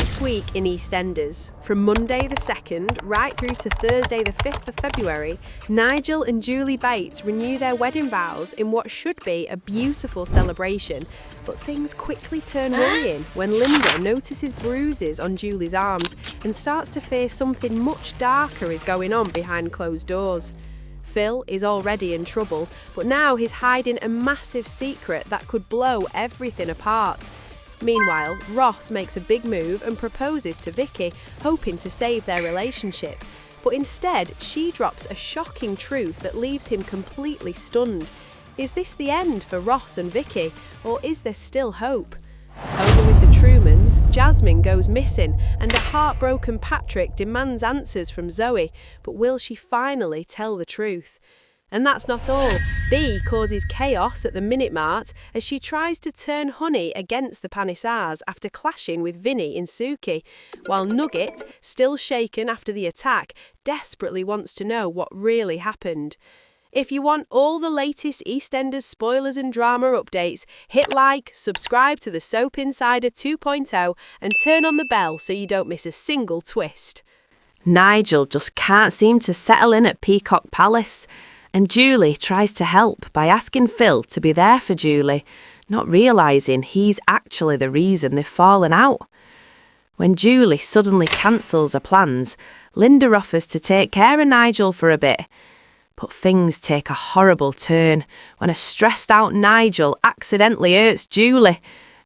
Next week in EastEnders, from Monday the 2nd right through to Thursday the 5th of February, Nigel and Julie Bates renew their wedding vows in what should be a beautiful celebration. But things quickly turn worrying when Linda notices bruises on Julie's arms and starts to fear something much darker is going on behind closed doors. Phil is already in trouble, but now he's hiding a massive secret that could blow everything apart. Meanwhile, Ross makes a big move and proposes to Vicki, hoping to save their relationship. But instead, she drops a shocking truth that leaves him completely stunned. Is this the end for Ross and Vicki, or is there still hope? Over with the Trumans, Jasmine goes missing, and a heartbroken Patrick demands answers from Zoe, but will she finally tell the truth? And that's not all. Bee causes chaos at the Minute Mart as she tries to turn Honey against the Panesars after clashing with Vinny in Suki, while Nugget, still shaken after the attack, desperately wants to know what really happened. If you want all the latest EastEnders spoilers and drama updates, hit like, subscribe to the Soap Insider 2.0 and turn on the bell so you don't miss a single twist. Nigel just can't seem to settle in at Peacock Palace, and Julie tries to help by asking Phil to be there for Julie, not realising he's actually the reason they've fallen out. When Julie suddenly cancels her plans, Linda offers to take care of Nigel for a bit. But things take a horrible turn when a stressed-out Nigel accidentally hurts Julie,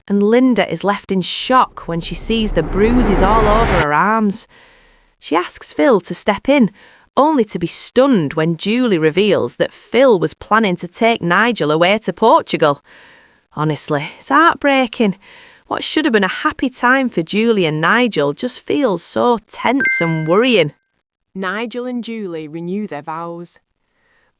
and Linda is left in shock when she sees the bruises all over her arms. She asks Phil to step in, only to be stunned when Julie reveals that Phil was planning to take Nigel away to Portugal. Honestly, it's heartbreaking. What should have been a happy time for Julie and Nigel just feels so tense and worrying. Nigel and Julie renew their vows.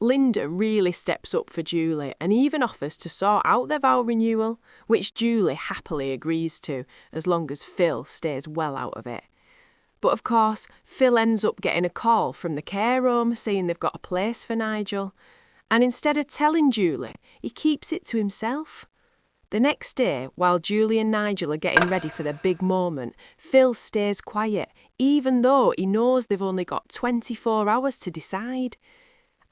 Linda really steps up for Julie and even offers to sort out their vow renewal, which Julie happily agrees to, as long as Phil stays well out of it. But of course, Phil ends up getting a call from the care home saying they've got a place for Nigel. And instead of telling Julie, he keeps it to himself. The next day, while Julie and Nigel are getting ready for their big moment, Phil stays quiet, even though he knows they've only got 24 hours to decide.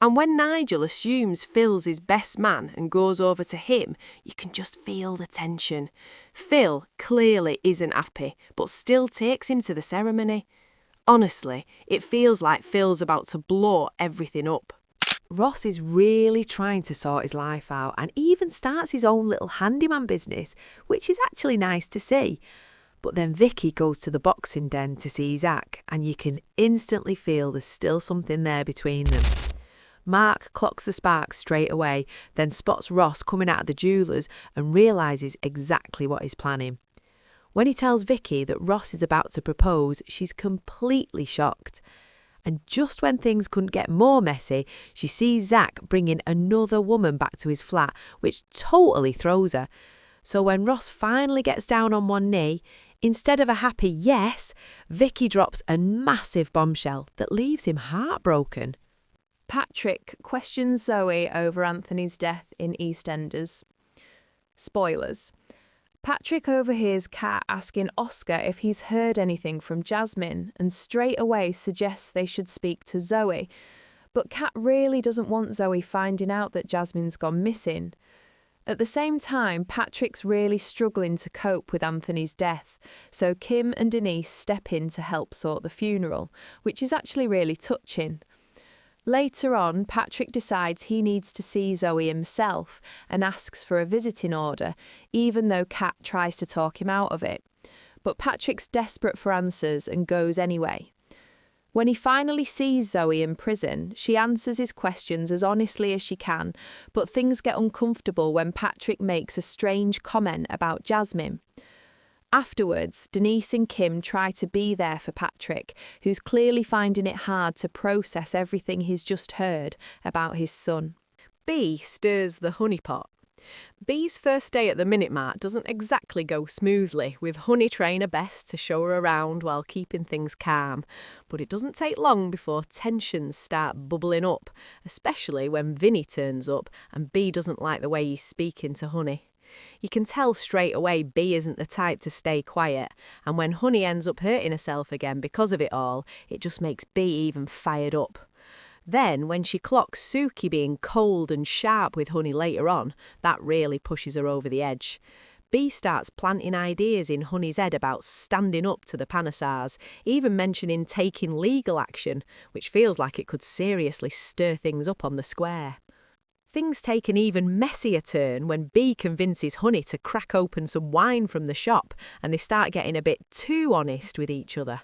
And when Nigel assumes Phil's his best man and goes over to him, you can just feel the tension. Phil clearly isn't happy, but still takes him to the ceremony. Honestly, it feels like Phil's about to blow everything up. Ross is really trying to sort his life out and even starts his own little handyman business, which is actually nice to see. But then Vicki goes to the boxing den to see Zach, and you can instantly feel there's still something there between them. Mark clocks the sparks straight away, then spots Ross coming out of the jeweller's and realises exactly what he's planning. When he tells Vicki that Ross is about to propose, she's completely shocked. And just when things couldn't get more messy, she sees Zach bringing another woman back to his flat, which totally throws her. So when Ross finally gets down on one knee, instead of a happy yes, Vicki drops a massive bombshell that leaves him heartbroken. Patrick questions Zoe over Anthony's death in EastEnders. Spoilers. Patrick overhears Kat asking Oscar if he's heard anything from Jasmine and straight away suggests they should speak to Zoe. But Kat really doesn't want Zoe finding out that Jasmine's gone missing. At the same time, Patrick's really struggling to cope with Anthony's death, so Kim and Denise step in to help sort the funeral, which is actually really touching. Later on, Patrick decides he needs to see Zoe himself and asks for a visiting order, even though Kat tries to talk him out of it. But Patrick's desperate for answers and goes anyway. When he finally sees Zoe in prison, she answers his questions as honestly as she can, but things get uncomfortable when Patrick makes a strange comment about Jasmine. Afterwards, Denise and Kim try to be there for Patrick, who's clearly finding it hard to process everything he's just heard about his son. Bee stirs the honey pot. Bee's first day at the Minute Mart doesn't exactly go smoothly, with Honey trying her best to show her around while keeping things calm. But it doesn't take long before tensions start bubbling up, especially when Vinny turns up and Bee doesn't like the way he's speaking to Honey. You can tell straight away B isn't the type to stay quiet, and when Honey ends up hurting herself again because of it all, it just makes B even fired up. Then, when she clocks Suki being cold and sharp with Honey later on, that really pushes her over the edge. B starts planting ideas in Honey's head about standing up to the Panesars, even mentioning taking legal action, which feels like it could seriously stir things up on the square. Things take an even messier turn when B convinces Honey to crack open some wine from the shop, and they start getting a bit too honest with each other.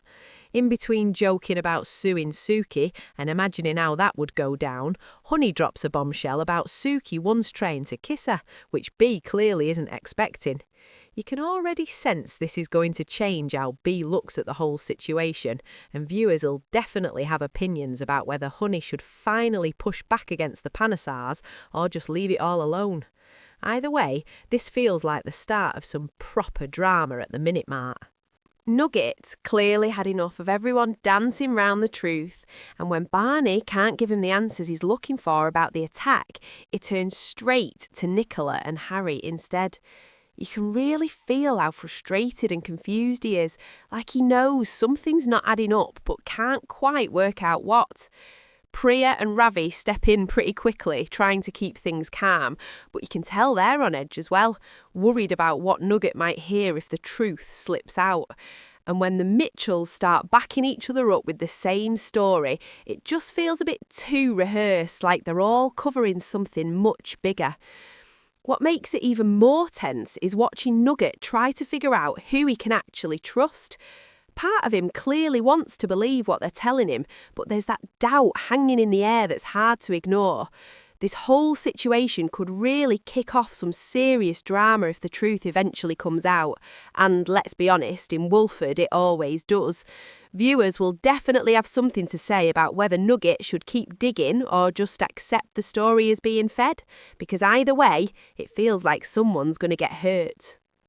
In between joking about suing Suki and imagining how that would go down, Honey drops a bombshell about Suki once trying to kiss her, which B clearly isn't expecting. You can already sense this is going to change how B looks at the whole situation, and viewers will definitely have opinions about whether Honey should finally push back against the Panesars or just leave it all alone. Either way, this feels like the start of some proper drama at the Minute Mart. Nugget clearly had enough of everyone dancing round the truth, and when Barney can't give him the answers he's looking for about the attack, it turns straight to Nicola and Harry instead. You can really feel how frustrated and confused he is, like he knows something's not adding up but can't quite work out what. Priya and Ravi step in pretty quickly, trying to keep things calm, but you can tell they're on edge as well, worried about what Nugget might hear if the truth slips out. And when the Mitchells start backing each other up with the same story, it just feels a bit too rehearsed, like they're all covering something much bigger. What makes it even more tense is watching Nugget try to figure out who he can actually trust. Part of him clearly wants to believe what they're telling him, but there's that doubt hanging in the air that's hard to ignore. This whole situation could really kick off some serious drama if the truth eventually comes out. And let's be honest, in Walford it always does. Viewers will definitely have something to say about whether Nugget should keep digging or just accept the story as being fed, because either way, it feels like someone's going to get hurt.